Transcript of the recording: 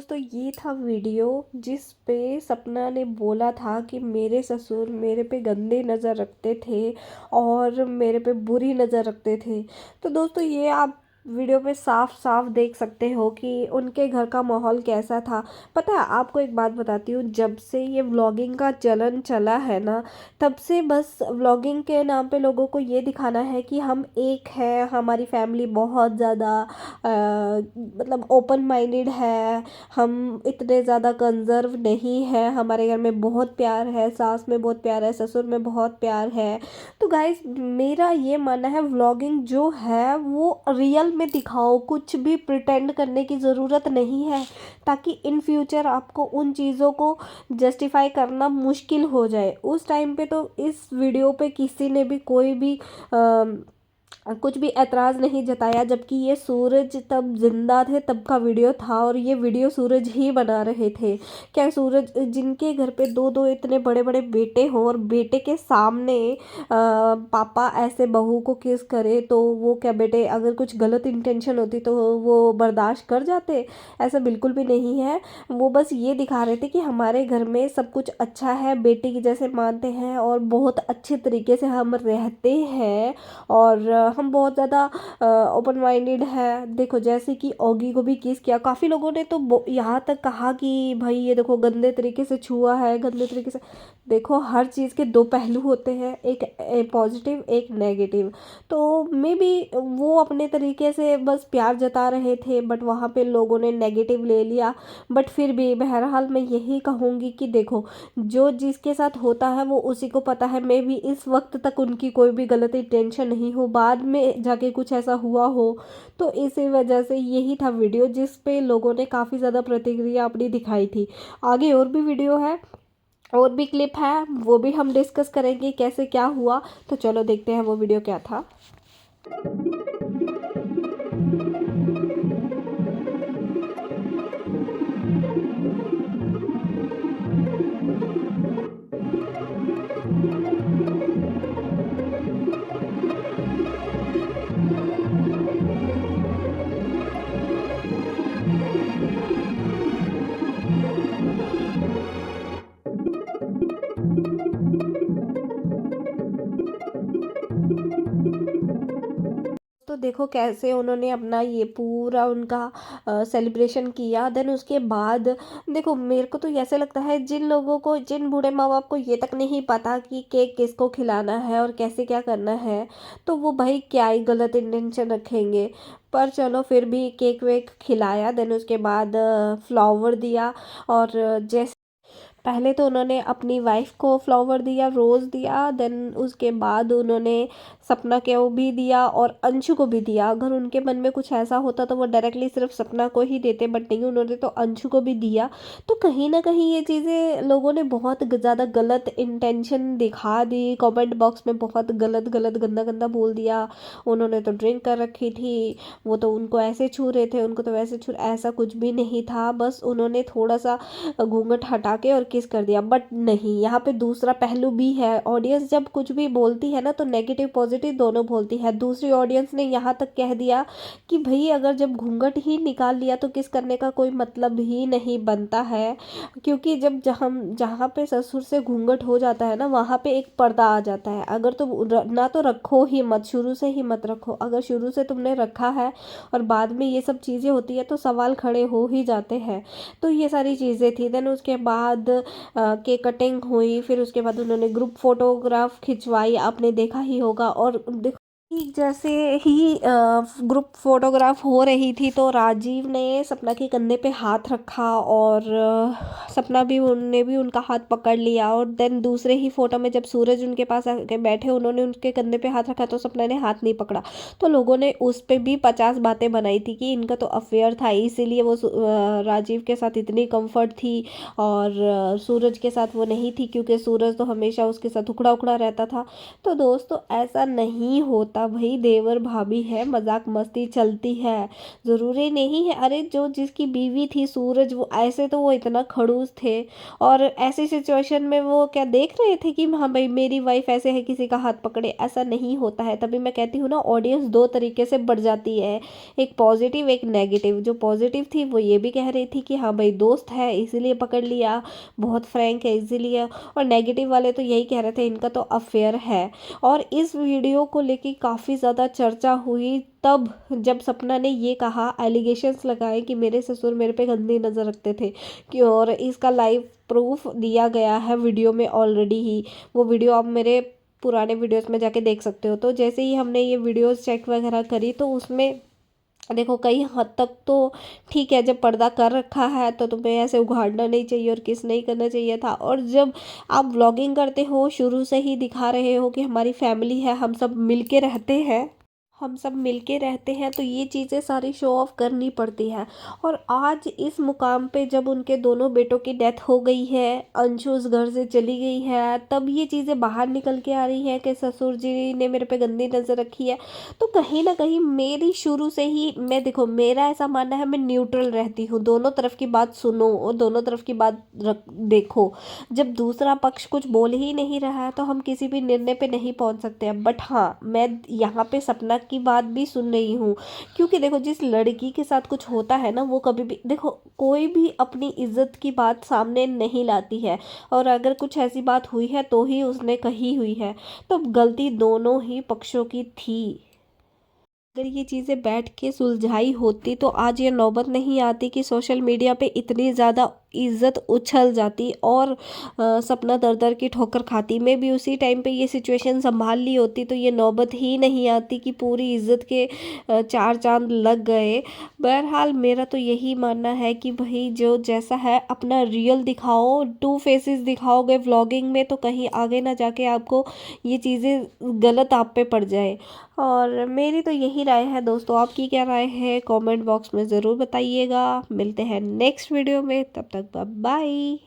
दोस्तों ये था वीडियो जिस पे सपना ने बोला था कि मेरे ससुर मेरे पे गंदी नज़र रखते थे और मेरे पे बुरी नज़र रखते थे। तो दोस्तों ये आप वीडियो पे साफ साफ देख सकते हो कि उनके घर का माहौल कैसा था। पता है आपको एक बात बताती हूँ, जब से ये व्लॉगिंग का चलन चला है ना, तब से बस व्लॉगिंग के नाम पे लोगों को ये दिखाना है कि हम एक हैं, हमारी फैमिली बहुत ज़्यादा मतलब ओपन माइंडेड है, हम इतने ज़्यादा कंजर्व नहीं है, हमारे घर में बहुत प्यार है, सास में बहुत प्यार है, ससुर में बहुत प्यार है। तो गाइस मेरा ये मानना है व्लॉगिंग जो है वो रियल में दिखाओ, कुछ भी प्रिटेंड करने की ज़रूरत नहीं है, ताकि इन फ्यूचर आपको उन चीज़ों को जस्टिफाई करना मुश्किल हो जाए। उस टाइम पे तो इस वीडियो पे किसी ने भी कोई भी कुछ भी ऐतराज़ नहीं जताया, जबकि ये सूरज तब जिंदा थे तब का वीडियो था और ये वीडियो सूरज ही बना रहे थे। क्या सूरज, जिनके घर पे दो दो इतने बड़े बड़े बेटे हों और बेटे के सामने पापा ऐसे बहू को किस करे, तो वो क्या बेटे अगर कुछ गलत इंटेंशन होती तो वो बर्दाश्त कर जाते? ऐसा बिल्कुल भी नहीं है। वो बस ये दिखा रहे थे कि हमारे घर में सब कुछ अच्छा है, बेटे की जैसे मानते हैं और बहुत अच्छे तरीके से हम रहते हैं और हम बहुत ज़्यादा ओपन माइंडेड है। देखो जैसे कि ओगी को भी किस किया, काफ़ी लोगों ने तो यहाँ तक कहा कि भाई ये देखो गंदे तरीके से छुआ है, गंदे तरीके से। देखो हर चीज़ के दो पहलू होते हैं, एक पॉजिटिव एक नेगेटिव। तो मे बी वो अपने तरीके से बस प्यार जता रहे थे, बट वहाँ पे लोगों ने नेगेटिव ले लिया। बट फिर भी बहरहाल मैं यही कहूँगी कि देखो जो जिसके साथ होता है वो उसी को पता है। मे बी इस वक्त तक उनकी कोई भी गलत इंटेंशन नहीं हो, बाद में जाके कुछ ऐसा हुआ हो। तो इसी वजह से यही था वीडियो जिस पे लोगों ने काफ़ी ज़्यादा प्रतिक्रिया अपनी दिखाई थी। आगे और भी वीडियो है और भी क्लिप है, वो भी हम डिस्कस करेंगे कैसे क्या हुआ। तो चलो देखते हैं वो वीडियो क्या था। तो देखो कैसे उन्होंने अपना ये पूरा उनका सेलिब्रेशन किया। देन उसके बाद देखो मेरे को तो ऐसे लगता है जिन लोगों को, जिन बूढ़े माँ बाप को ये तक नहीं पता कि केक किसको खिलाना है और कैसे क्या करना है, तो वो भाई क्या ही गलत इंटेंशन रखेंगे। पर चलो फिर भी केक वेक खिलाया। देन उसके बाद फ्लावर दिया और जैसे पहले तो उन्होंने अपनी वाइफ को फ्लावर दिया, रोज़ दिया। देन उसके बाद उन्होंने सपना को भी दिया और अंशु को भी दिया। अगर उनके मन में कुछ ऐसा होता तो वो डायरेक्टली सिर्फ सपना को ही देते, बट नहीं, उन्होंने तो अंशु को भी दिया। तो कहीं ना कहीं ये चीज़ें लोगों ने बहुत ज़्यादा गलत इंटेंशन दिखा दी, कमेंट बॉक्स में बहुत गलत गलत गंदा गंदा बोल दिया। उन्होंने तो ड्रिंक कर रखी थी, वो तो उनको ऐसे छू रहे थे, उनको तो वैसे छू, ऐसा कुछ भी नहीं था। बस उन्होंने थोड़ा सा घूंघट हटा के और किस कर दिया। बट नहीं, यहाँ पे दूसरा पहलू भी है। ऑडियंस जब कुछ भी बोलती है ना तो नेगेटिव पॉजिटिव दोनों बोलती है। दूसरी ऑडियंस ने यहाँ तक कह दिया कि भाई अगर जब घूंघट ही निकाल लिया तो किस करने का कोई मतलब ही नहीं बनता है, क्योंकि जब जहाँ पे ससुर से घूंघट हो जाता है ना, वहाँ पे एक पर्दा आ जाता है। अगर तो ना तो रखो ही मत, शुरू से ही मत रखो। अगर शुरू से तुमने रखा है और बाद में ये सब चीज़ें होती है तो सवाल खड़े हो ही जाते हैं। तो ये सारी चीज़ें थी। देन उसके बाद केक कटिंग हुई, फिर उसके बाद उन्होंने ग्रुप फोटोग्राफ खिंचवाई, आपने देखा ही होगा। और देखो ठीक जैसे ही ग्रुप फोटोग्राफ हो रही थी तो राजीव ने सपना के कंधे पे हाथ रखा और सपना भी, उनने भी उनका हाथ पकड़ लिया। और देन दूसरे ही फोटो में जब सूरज उनके पास आके बैठे, उन्होंने उनके कंधे पे हाथ रखा तो सपना ने हाथ नहीं पकड़ा। तो लोगों ने उस पे भी 50 बातें बनाई थी कि इनका तो अफेयर था, इसीलिए वो राजीव के साथ इतनी कंफर्ट थी और सूरज के साथ वो नहीं थी, क्योंकि सूरज तो हमेशा उसके साथ उखड़ा उखड़ा रहता था। तो दोस्तों ऐसा नहीं होता था भाई, देवर भाभी है, मजाक मस्ती चलती है, ज़रूरी नहीं है। अरे जो जिसकी बीवी थी सूरज, वो ऐसे तो वो इतना खड़ूस थे, और ऐसी सिचुएशन में वो क्या देख रहे थे कि हाँ भाई मेरी वाइफ ऐसे है, किसी का हाथ पकड़े, ऐसा नहीं होता है। तभी मैं कहती हूँ ना, ऑडियंस दो तरीके से बढ़ जाती है, एक पॉजिटिव एक नेगेटिव। जो पॉजिटिव थी वो ये भी कह रही थी कि हाँ भाई दोस्त है इसीलिए पकड़ लिया, बहुत फ्रैंक है इसीलिए, और नेगेटिव वाले तो यही कह रहे थे इनका तो अफेयर है। और इस वीडियो को लेके काफ़ी ज़्यादा चर्चा हुई तब जब सपना ने ये कहा, एलिगेशंस लगाए कि मेरे ससुर मेरे पे गंदी नज़र रखते थे कि, और इसका लाइव प्रूफ दिया गया है वीडियो में ऑलरेडी ही। वो वीडियो आप मेरे पुराने वीडियोस में जाके देख सकते हो। तो जैसे ही हमने ये वीडियोस चेक वगैरह करी तो उसमें देखो कई हद तक तो ठीक है, जब पर्दा कर रखा है तो तुम्हें ऐसे उघाड़ना नहीं चाहिए और किस नहीं करना चाहिए था। और जब आप व्लॉगिंग करते हो, शुरू से ही दिखा रहे हो कि हमारी फैमिली है, हम सब मिलके रहते हैं, हम सब मिलके रहते हैं, तो ये चीज़ें सारी शो ऑफ करनी पड़ती है। और आज इस मुकाम पे जब उनके दोनों बेटों की डेथ हो गई है, अंशु उस घर से चली गई है, तब ये चीज़ें बाहर निकल के आ रही हैं कि ससुर जी ने मेरे पे गंदी नज़र रखी है। तो कहीं ना कहीं मेरी शुरू से ही, मैं देखो मेरा ऐसा मानना है, मैं न्यूट्रल रहती हूँ, दोनों तरफ की बात सुनो और दोनों तरफ की बात देखो। जब दूसरा पक्ष कुछ बोल ही नहीं रहा है तो हम किसी भी निर्णय पे नहीं पहुंच सकते हैं। बट हाँ, मैं यहाँ पे सपना की बात भी सुन रही हूँ, क्योंकि देखो जिस लड़की के साथ कुछ होता है ना, वो कभी भी, देखो कोई भी अपनी इज्जत की बात सामने नहीं लाती है, और अगर कुछ ऐसी बात हुई है तो ही उसने कही हुई है। तो गलती दोनों ही पक्षों की थी। अगर ये चीज़ें बैठ के सुलझाई होती तो आज ये नौबत नहीं आती कि सोशल मीडिया पे इतनी ज़्यादा इज्जत उछल जाती, और सपना दर दर की ठोकर खाती। मैं भी उसी टाइम पे ये सिचुएशन संभाल ली होती तो ये नौबत ही नहीं आती कि पूरी इज्जत के चार चांद लग गए। बहरहाल मेरा तो यही मानना है कि भाई जो जैसा है अपना रियल दिखाओ, टू फेसेस दिखाओगे व्लॉगिंग में, तो कहीं आगे ना जाके आपको ये चीज़ें गलत आप पे पड़ जाए। और मेरी तो यही राय है दोस्तों, आपकी क्या राय है कमेंट बॉक्स में ज़रूर बताइएगा। मिलते हैं नेक्स्ट वीडियो में, तब तक बाय बाय।